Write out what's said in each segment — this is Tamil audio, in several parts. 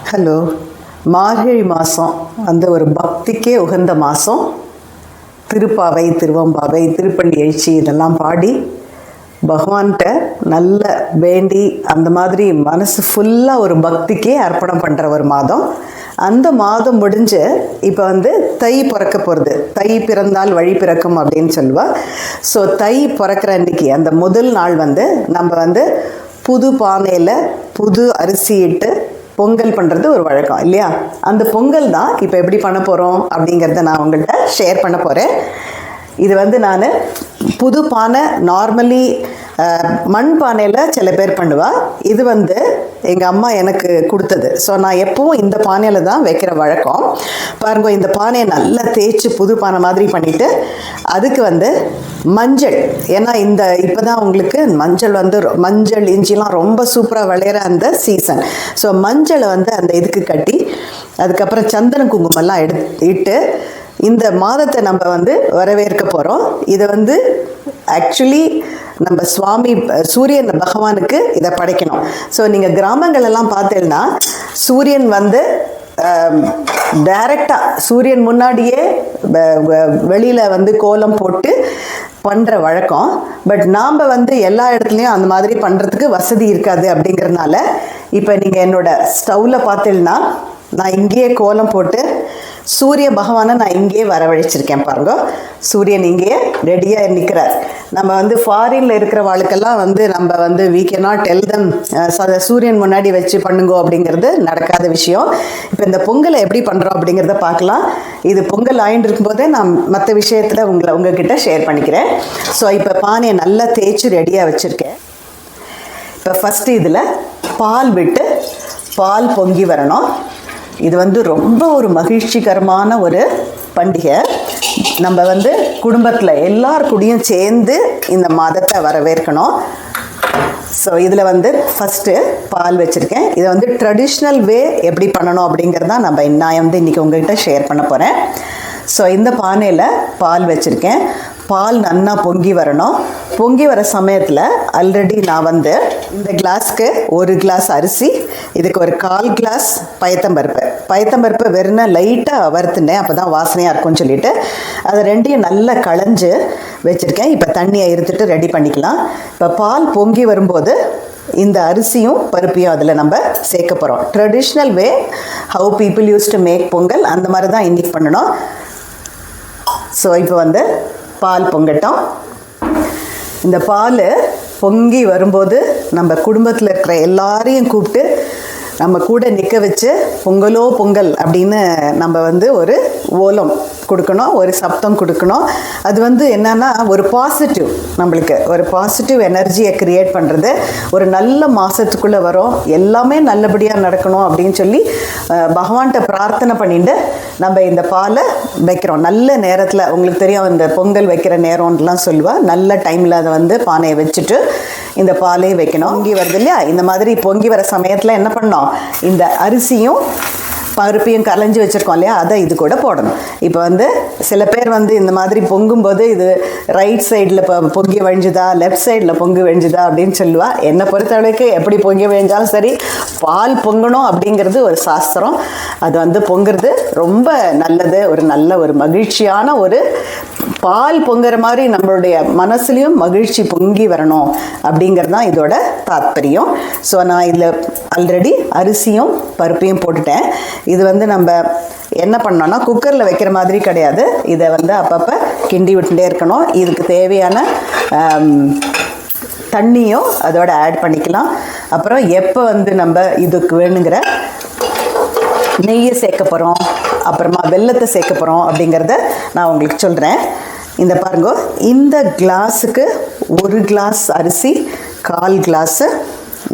ஹலோ. மார்கழி மாதம் அந்த ஒரு பக்திக்கே உகந்த மாதம். திருப்பாவை, திருவம்பாவை, திருப்பள்ளி எழுச்சி இதெல்லாம் பாடி பகவான்கிட்ட நல்ல வேண்டி அந்த மாதிரி மனசு ஃபுல்லாக ஒரு பக்திக்கே அர்ப்பணம் பண்ணுற ஒரு மாதம். அந்த மாதம் முடிஞ்சு இப்போ தை பிறக்க போகிறது. தை பிறந்தால் வழி பிறக்கும் அப்படின்னு சொல்லுவாள். ஸோ தை பிறக்கிற அன்றைக்கி அந்த முதல் நாள் நம்ம புது பானையில் புது அரிசி இட்டு பொங்கல் பண்ணுறது ஒரு வழக்கம் இல்லையா? அந்த பொங்கல் தான் இப்போ எப்படி பண்ண போகிறோம் அப்படிங்கிறத நான் உங்கள்கிட்ட ஷேர் பண்ண போகிறேன். இது நான் புது பானை, நார்மலி மண் பானையில் சில பேர் பண்ணுவாள். இது எங்கள் அம்மா எனக்கு கொடுத்தது. ஸோ நான் எப்போவும் இந்த பானையில் தான் வைக்கிற வழக்கம். பாருங்க, இந்த பானையை நல்லா தேய்ச்சி புது பானை மாதிரி பண்ணிவிட்டு அதுக்கு மஞ்சள், ஏன்னா இப்போ தான் உங்களுக்கு மஞ்சள் இஞ்சிலாம் ரொம்ப சூப்பராக விளையிற அந்த சீசன். ஸோ மஞ்சளை அந்த இதுக்கு கட்டி அதுக்கப்புறம் சந்தன குங்குமம்லாம் இட்டு இந்த மாதத்தை நம்ம வரவேற்க போகிறோம். இது ஆக்சுவலி நம்ம சுவாமி சூரியன் பகவானுக்கு இதை படைக்கணும். ஸோ நீங்கள் கிராமங்களெல்லாம் பார்த்தீங்கன்னா சூரியன் டைரெக்டாக சூரியன் முன்னாடியே வெளியில் கோலம் போட்டு பண்ணுற வழக்கம். பட் நாம் எல்லா இடத்துலையும் அந்த மாதிரி பண்ணுறதுக்கு வசதி இருக்காது. அப்படிங்கிறதுனால இப்போ நீங்கள் என்னோடய ஸ்டவ்வில் பார்த்தீங்கன்னா நான் இங்கேயே கோலம் போட்டு சூரிய பகவானை நான் இங்கேயே வரவழைச்சிருக்கேன். பாருங்க, சூரியன் இங்கேயே ரெடியாக நிற்கிறார். நம்ம ஃபாரினில் இருக்கிற வாழ்க்கெல்லாம் நம்ம we cannot tell them சூரியன் முன்னாடி வச்சு பண்ணுங்கோ அப்படிங்கிறது நடக்காத விஷயம். இப்போ இந்த பொங்கலை எப்படி பண்ணுறோம் அப்படிங்கிறத பார்க்கலாம். இது பொங்கல் ஆயின்னு இருக்கும்போதே நான் மற்ற விஷயத்தில் உங்ககிட்ட ஷேர் பண்ணிக்கிறேன். ஸோ இப்போ பானையை நல்லா தேய்ச்சி ரெடியாக வச்சுருக்கேன். இப்போ ஃபஸ்ட்டு இதில் பால் விட்டு பால் பொங்கி வரணும். இது ரொம்ப ஒரு மகிழ்ச்சிகரமான ஒரு பண்டிகை. நம்ம குடும்பத்தில் எல்லார் கூடயும் சேர்ந்து இந்த மாதத்தை வரவேற்கணும். ஸோ இதில் ஃபஸ்ட்டு பால் வச்சுருக்கேன். இதை ட்ரெடிஷ்னல் வே எப்படி பண்ணணும் அப்படிங்கிறதான் நான் இன்றைக்கி உங்கள்கிட்ட ஷேர் பண்ண போகிறேன். ஸோ இந்த பானையில் பால் வச்சுருக்கேன். பால் நல்லா பொங்கி வரணும். பொங்கி வர சமயத்தில் ஆல்ரெடி நான் இந்த கிளாஸ்க்கு 1 கிளாஸ் அரிசி, இதுக்கு ஒரு 1/4 கிளாஸ் பயத்தம்பருப்பு வெறும் லைட்டாக வறுத்துனேன், அப்போ தான் வாசனையாக இருக்கும்னு சொல்லிட்டு அதை ரெண்டையும் நல்லா களைஞ்சு வச்சுருக்கேன். இப்போ தண்ணியை இருத்துட்டு ரெடி பண்ணிக்கலாம். இப்போ பால் பொங்கி வரும்போது இந்த அரிசியும் பருப்பையும் அதில் நம்ம சேர்க்க போகிறோம். Traditional way how people use to make Pongal அந்த மாதிரி தான் இன்றைக்கி பண்ணணும். ஸோ இப்போ பால் பொங்கட்டும். இந்த பால் பொங்கி வரும்போது நம்ம குடும்பத்தில் இருக்கிற எல்லாரையும் கூப்பிட்டு நம்ம கூட நிற்க வச்சு பொங்கலோ பொங்கல் அப்படின்னு நம்ம ஒரு ஓலம் கொடுக்கணும், ஒரு சப்தம் கொடுக்கணும். அது என்னன்னா ஒரு பாசிட்டிவ், நம்மளுக்கு ஒரு பாசிட்டிவ் எனர்ஜியை க்ரியேட் பண்ணுறது. ஒரு நல்ல மாதத்துக்குள்ளே வரும், எல்லாமே நல்லபடியாக நடக்கணும் அப்படின்னு சொல்லி பகவான்கிட்ட பிரார்த்தனை பண்ணிட்டு நம்ம இந்த பாலை வைக்கிறோம். நல்ல நேரத்தில், உங்களுக்கு தெரியும் இந்த பொங்கல் வைக்கிற நேரம்லாம் சொல்லுவாள், நல்ல டைமில் அதை பானையை வச்சுட்டு இந்த பாலையும் வைக்கணும். பொங்கி வருது இல்லையா, இந்த மாதிரி பொங்கி வர சமயத்தில் என்ன பண்ணோம், இந்த அரிசியும் பருப்பையும் கலைஞ்சி வச்சுருக்கோம் இல்லையா, அதை இது கூட போடணும். இப்போ சில பேர் இந்த மாதிரி பொங்கும்போது இது ரைட் சைடில் பொங்கி வழிஞ்சுதா, லெஃப்ட் சைடில் பொங்கி வழிஞ்சுதா அப்படின்னு சொல்லுவாள். என்னை பொறுத்தளவுக்கு எப்படி பொங்கி வழிஞ்சாலும் சரி, பால் பொங்கணும் அப்படிங்கிறது ஒரு சாஸ்திரம். அது பொங்குறது ரொம்ப நல்லது. ஒரு மகிழ்ச்சியான ஒரு பால் பொங்குற மாதிரி நம்மளுடைய மனசுலையும் மகிழ்ச்சி பொங்கி வரணும் அப்படிங்கிறது தான் இதோட தாத்பரியம். ஸோ நான் இதில் ஆல்ரெடி அரிசியும் பருப்பையும் போட்டுட்டேன். இது நம்ம என்ன பண்ணோன்னா குக்கரில் வைக்கிற மாதிரி கிடையாது. இதை அப்பப்போ கிண்டி விட்டுட்டே இருக்கணும். இதுக்கு தேவையான தண்ணியும் அதோட ஆட் பண்ணிக்கலாம். அப்புறம் எப்போ நம்ம இதுக்கு வேணுங்கிற நெய்யை சேர்க்க போகிறோம், அப்புறமா வெல்லத்தை சேர்க்க போகிறோம் அப்படிங்கிறத நான் உங்களுக்கு சொல்கிறேன். இந்த பாருங்க, இந்த கிளாஸுக்கு 1 கிளாஸ் அரிசி, 1/4 கிளாஸு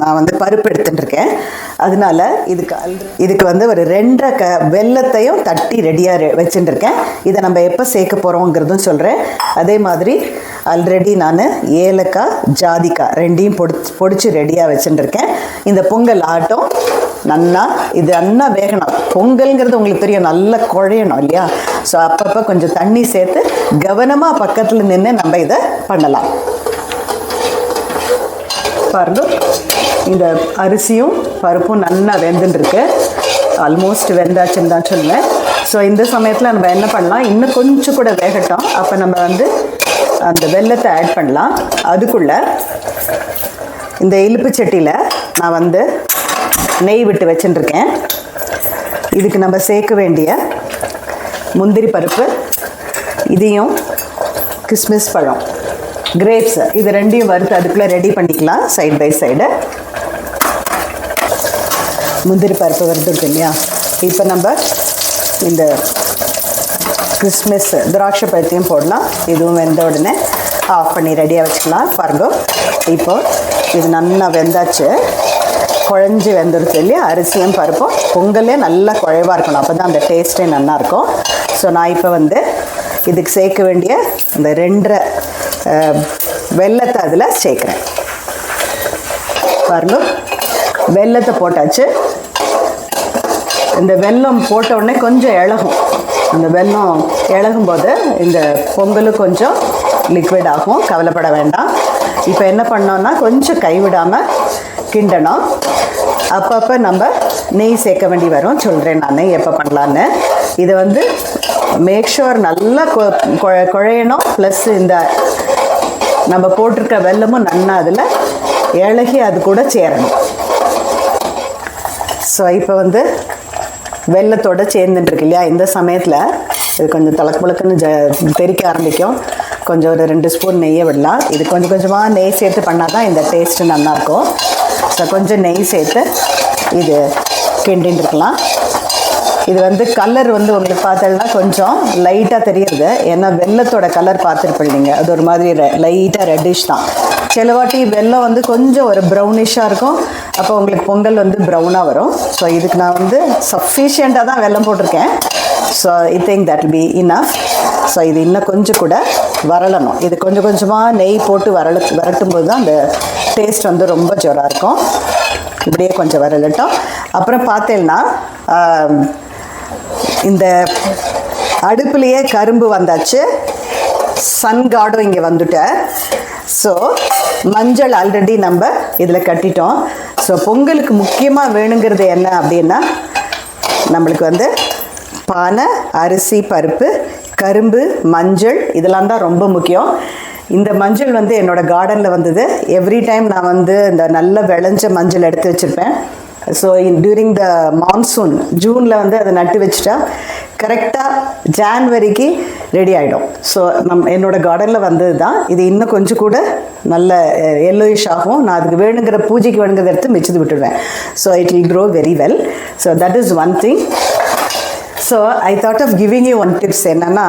நான் பருப்பு எடுத்துட்டுருக்கேன். அதனால இதுக்கு ஒரு 2.5 வெல்லத்தையும் தட்டி ரெடியாக வச்சுட்டுருக்கேன். இதை நம்ம எப்போ சேர்க்க போகிறோங்கிறதும் சொல்கிறேன். அதே மாதிரி ஆல்ரெடி நான் ஏலக்காய், ஜாதிக்காய் ரெண்டையும் பொடிச்சு ரெடியாக வச்சுட்டுருக்கேன். இந்த பொங்கல் ஆட்டம் இது நல்லா வேகணும். பொங்கல்ங்கிறது உங்களுக்கு தெரியும், நல்லா குழையணும் இல்லையா? ஸோ அப்பப்போ கொஞ்சம் தண்ணி சேர்த்து கவனமாக பக்கத்தில் நின்று நம்ம இதை பண்ணலாம். பாருங்க, இந்த அரிசியும் பருப்பும் நல்லா வெந்துட்டுருக்கு. ஆல்மோஸ்ட் வெந்தாச்சுன்னு தான் சொல்லுவேன். ஸோ இந்த சமயத்தில் நம்ம என்ன பண்ணலாம், இன்னும் கொஞ்சம் கூட வேகட்டும். அப்போ நம்ம வந்து அந்த வெல்லத்தை ஆட் பண்ணலாம். அதுக்குள்ளே இந்த இலுப்பு சட்டியில் நான் வந்து நெய் விட்டு வச்சுட்டுருக்கேன். இதுக்கு நம்ம சேர்க்க வேண்டிய முந்திரி பருப்பு, இதையும் கிஸ்மிஸ் பழம், கிரேப்ஸ், இது ரெண்டையும் வறுத்து அதுக்குள்ளே ரெடி பண்ணிக்கலாம் சைட் பை சைடு. முந்திரி பருப்பு வறுத்துருக்கு இல்லையா, இப்போ நம்ம இந்த கிறிஸ்மஸ் திராட்சை பழத்தையும் போடலாம். இதுவும் வெந்த உடனே ஆஃப் பண்ணி ரெடியாக வச்சுக்கலாம். பாருங்க, இப்போது இது நல்லா வெந்தாச்சு, குழஞ்சி வெந்துருச்சு இல்லையா. அரிசியும் பருப்பும் பொங்கலே நல்லா குழைவாக இருக்கணும், அப்போ தான் அந்த டேஸ்ட்டே நல்லாயிருக்கும். ஸோ நான் இப்போ வந்து இதுக்கு சேர்க்க வேண்டிய இந்த 2 வெல்லத்தை அதில் சேர்க்குறேன். பாருங்க, வெல்லத்தை போட்டாச்சு. இந்த வெல்லம் போட்ட உடனே கொஞ்சம் இளகும். அந்த வெல்லம் இளகும்போது இந்த பொங்கலும் கொஞ்சம் லிக்விட் ஆகும், கவலைப்பட வேண்டாம். இப்போ என்ன பண்ணோன்னா கொஞ்சம் கைவிடாமல் கிண்டணும். அப்பப்போ நம்ம நெய் சேர்க்க வேண்டி வரும், சொல்கிறேன் நான் எப்போ பண்ணலான்னு. இதை வந்து மேக் ஷுர் நல்லா குழையணும். ப்ளஸ் இந்த நம்ம போட்டிருக்க வெல்லமும் நல்லா அதில் இளகி அது கூட சேரணும். ஸோ இப்போ வந்து வெல்லத்தோடு சேர்ந்துட்டுருக்கு இல்லையா, இந்த சமயத்தில் இது கொஞ்சம் தலக்குமுழுக்குன்னு தெறிக்க ஆரம்பிக்கும். கொஞ்சம் ஒரு 2 ஸ்பூன் நெய்யை விடலாம். இது கொஞ்சம் கொஞ்சமாக நெய் சேர்த்து பண்ணால் தான் இந்த டேஸ்ட்டு நல்லாயிருக்கும். ஸோ கொஞ்சம் நெய் சேர்த்து இது கிண்டின்னு இருக்கலாம். இது வந்து கலர் வந்து உங்களுக்கு பார்த்தோம்னா கொஞ்சம் லைட்டாக தெரியுது, ஏன்னா வெல்லத்தோட கலர் பார்த்துருப்பீங்க, அது ஒரு மாதிரி லைட்டாக ரெட்டிஷ் தான். சில வாட்டி வெல்லம் வந்து கொஞ்சம் ஒரு ப்ரௌனிஷாக இருக்கும், அப்போ உங்களுக்கு பொங்கல் வந்து ப்ரௌனாக வரும். ஸோ இதுக்கு நான் வந்து சஃபிஷியண்ட்டாக தான் வெல்லம் போட்டிருக்கேன். So I think that will be enough. So இது இன்னும் கொஞ்சம் கூட வரலணும். இது கொஞ்சம் கொஞ்சமாக நெய் போட்டு வரட்டும்போது தான் அந்த டேஸ்ட் வந்து ரொம்ப ஜோராக இருக்கும். இப்படியே கொஞ்சம் வரலட்டும். அப்புறம் பார்த்தேன்னா இந்த அடுப்புலையே கரும்பு வந்தாச்சு, சன் காடும் இங்கே வந்துட்டேன். ஸோ மஞ்சள் ஆல்ரெடி நம்ம இதில் கட்டிட்டோம். ஸோ பொங்கலுக்கு முக்கியமாக வேணுங்கிறது என்ன அப்படின்னா, நம்மளுக்கு வந்து பானை, அரிசி, பருப்பு, கரும்பு, மஞ்சள், இதெல்லாம் தான் ரொம்ப முக்கியம். இந்த மஞ்சள் வந்து என்னோடய கார்டனில் வந்தது. எவ்ரி டைம் நான் வந்து இந்த நல்ல விளைஞ்ச மஞ்சள் எடுத்து வச்சுருப்பேன். ஸோ டியூரிங் த மான்சூன் ஜூனில் வந்து அதை நட்டு வச்சுட்டா கரெக்டாக ஜான்வரிக்கு ரெடி ஆகிடும். ஸோ என்னோடய கார்டனில் வந்தது தான் இது. இன்னும் கொஞ்சம் கூட நல்ல எல்லோயிஷ் ஆகும். நான் அதுக்கு வேணுங்கிற பூஜைக்கு வேணுங்கிறத எடுத்து மிச்சது விட்டுடுவேன். So it will grow very well. So that is one thing. So I thought of giving you one tips. என்னென்னா,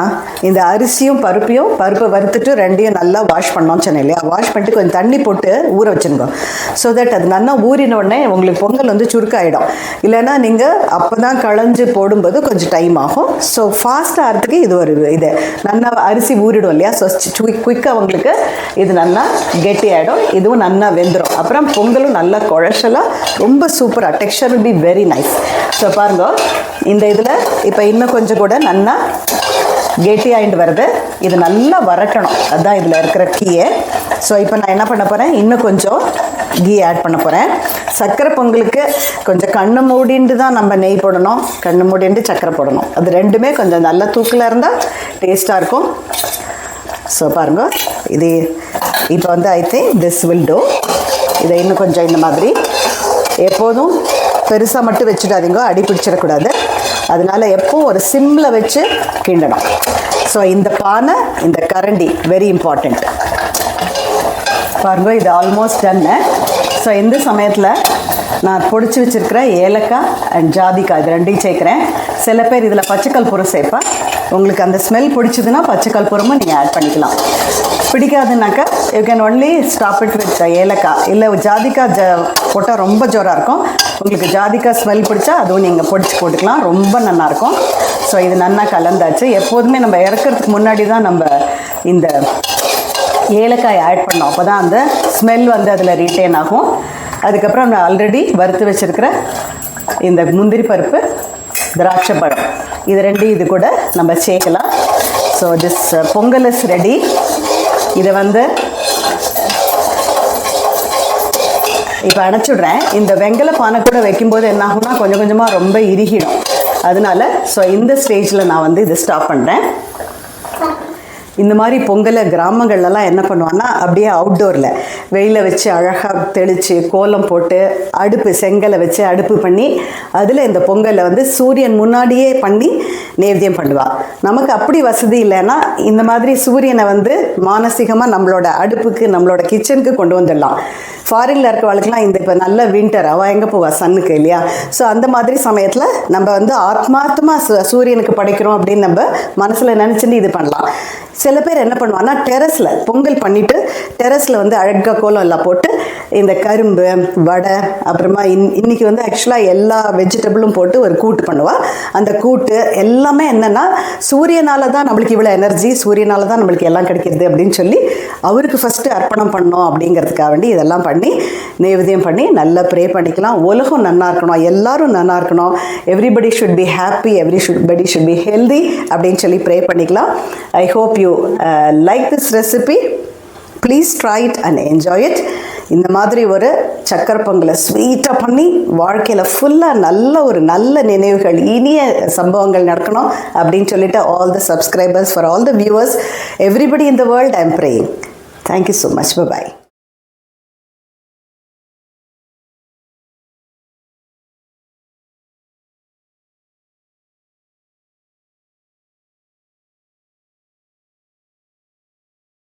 இந்த அரிசியும் பருப்பை வறுத்துட்டு ரெண்டையும் நல்லா வாஷ் பண்ணோம்னு சொன்னேன் இல்லையா, வாஷ் பண்ணிட்டு கொஞ்சம் தண்ணி போட்டு ஊற வச்சுருங்க. ஸோ தட் அது நல்லா ஊறின உடனே உங்களுக்கு பொங்கல் வந்து சுருக்காயிடும். இல்லைன்னா நீங்கள் அப்போ தான் களைஞ்சு போடும்போது கொஞ்சம் டைம் ஆகும். ஸோ ஃபாஸ்ட்டாக ஆகிறதுக்கு இது ஒரு இது நல்லா அரிசி ஊறிடும் இல்லையா. ஸோ குயிக்காக உங்களுக்கு இது நல்லா கெட்டி ஆகிடும், இதுவும் நல்லா வெந்துடும். அப்புறம் பொங்கலும் நல்லா குழச்சலாக ரொம்ப சூப்பராக texture will be very nice. So பாருங்க, இந்த இதில் இப்போ இன்னும் கொஞ்சம் கூட நல்லா கெட்டி ஆகிட்டு வருது. இது நல்லா வரட்டணும், அதுதான் இதில் இருக்கிற கீயே. ஸோ இப்போ நான் என்ன பண்ண போகிறேன், இன்னும் கொஞ்சம் கீ ஆட் பண்ண போகிறேன். சர்க்கரை பொங்கலுக்கு கொஞ்சம் கண்ணு மூடிண்டு தான் நம்ம நெய் போடணும், கண்ணு மூடிண்டு சர்க்கரை போடணும். அது ரெண்டுமே கொஞ்சம் நல்ல தூக்கில் இருந்தால் டேஸ்ட்டாக இருக்கும். ஸோ பாருங்க, இது இப்போ வந்து I think this will do. இதை இன்னும் கொஞ்சம் இந்த மாதிரி எப்போதும் பெருசாக மட்டும் வச்சுடாதீங்க, அடி பிடிச்சிடக்கூடாது. அதனால எப்போவும் ஒரு சிம்மில் வச்சு கிண்டணும். ஸோ இந்த பானை, இந்த கரண்டி வெரி இம்பார்ட்டண்ட். பாருங்க, இது ஆல்மோஸ்ட் டன்னு. ஸோ இந்த சமயத்தில் நான் பொடிச்சு வச்சுருக்கிற ஏலக்காய் அண்ட் ஜாதிக்காய் இது ரெண்டையும் சேர்க்குறேன். சில பேர் இதில் பச்சைக்கற்பூரம் சேர்ப்பேன். உங்களுக்கு அந்த ஸ்மெல் பிடிச்சதுன்னா பச்சைக்கற்பூரமும் நீங்கள் ஆட் பண்ணிக்கலாம். பிடிக்காதுனாக்கா you can only stop it with ஏலக்காய். இல்லை ஜாதிக்காய் போட்டால் ரொம்ப ஜோராக இருக்கும். உங்களுக்கு ஜாதிக்காய் ஸ்மெல் பிடிச்சா அதுவும் நீங்கள் பொடிச்சு போட்டுக்கலாம், ரொம்ப நல்லாயிருக்கும். ஸோ இது நல்லா கலந்தாச்சு. எப்போதுமே நம்ம இறக்கிறதுக்கு முன்னாடி தான் நம்ம இந்த ஏலக்காய் ஆட் பண்ணோம், அப்போ தான் அந்த ஸ்மெல் வந்து அதில் ரீட்டைன் ஆகும். அதுக்கப்புறம் நான் ஆல்ரெடி வறுத்து வச்சுருக்கிற இந்த முந்திரி பருப்பு, திராட்சை பழம், இது ரெண்டையும் இது கூட நம்ம சேர்க்கலாம். So this Pongal is ready. இதை வந்து இப்போ அணைச்சுடுறேன். இந்த வெங்கல பானை கூட வைக்கும்போது என்ன ஆகும்னா கொஞ்சம் கொஞ்சமாக ரொம்ப இறுகிடும். அதனால ஸோ இந்த ஸ்டேஜில் நான் வந்து இதை ஸ்டாப் பண்ணுறேன். இந்த மாதிரி பொங்கலை கிராமங்கள்லாம் என்ன பண்ணுவான்னா அப்படியே அவுட்டோரில் வெயில வச்சு அழகாக தெளித்து கோலம் போட்டு அடுப்பு செங்கலை வச்சு அடுப்பு பண்ணி அதில் இந்த பொங்கலை வந்து சூரியன் முன்னாடியே பண்ணி நைவேத்தியம் பண்ணுவாள். நமக்கு அப்படி வசதி இல்லைன்னா இந்த மாதிரி சூரியனை வந்து மானசீகமாக நம்மளோட அடுப்புக்கு நம்மளோட கிச்சனுக்கு கொண்டு வந்துடலாம். ஃபாரினில் இருக்கவளுக்குலாம் இந்த இப்போ நல்ல வின்டர், அவள் எங்கே போவா சன்னுக்கு இல்லையா? ஸோ அந்த மாதிரி சமயத்தில் நம்ம வந்து ஆத்மார்த்தமாக சூரியனுக்கு படைக்கிறோம் அப்படின்னு நம்ம மனசில் நினச்சிட்டு இது பண்ணலாம். சில பேர் என்ன பண்ணுவாங்கன்னா டெரஸில் பொங்கல் பண்ணிவிட்டு டெரஸில் வந்து அழகாக கோலம் எல்லாம் போட்டு இந்த கரும்பு வடை அப்புறமா இன்றைக்கி வந்து ஆக்சுவலாக எல்லா வெஜிடபிளும் போட்டு ஒரு கூட்டு பண்ணுவாள். அந்த கூட்டு எல்லாமே என்னென்னா சூரியனால் தான் நம்மளுக்கு இவ்வளோ எனர்ஜி, சூரியனால் தான் நம்மளுக்கு எல்லாம் கிடைக்கிறது அப்படின்னு சொல்லி அவருக்கு ஃபஸ்ட்டு அர்ப்பணம் பண்ணோம் அப்படிங்கிறதுக்காக வேண்டி இதெல்லாம் பண்ணி நைவேத்தியம் பண்ணி நல்லா ப்ரே பண்ணிக்கலாம். உலகம் நன்னா இருக்கணும், எல்லாரும் நன்னா இருக்கணும், everybody should be happy, everybody should be healthy அப்படின்னு சொல்லி ப்ரே பண்ணிக்கலாம். I hope you like this recipe. Please try it and enjoy it. இந்த மாதிரி ஒரு சக்கரை பொங்கலை ஸ்வீட்டாக பண்ணி வாழ்க்கையில் ஃபுல்லாக நல்ல நினைவுகள், இனிய சம்பவங்கள் நடக்கணும் அப்படின்னு சொல்லிட்டு all the subscribers, for all the viewers, everybody in the world, I am praying. Thank you so much. By.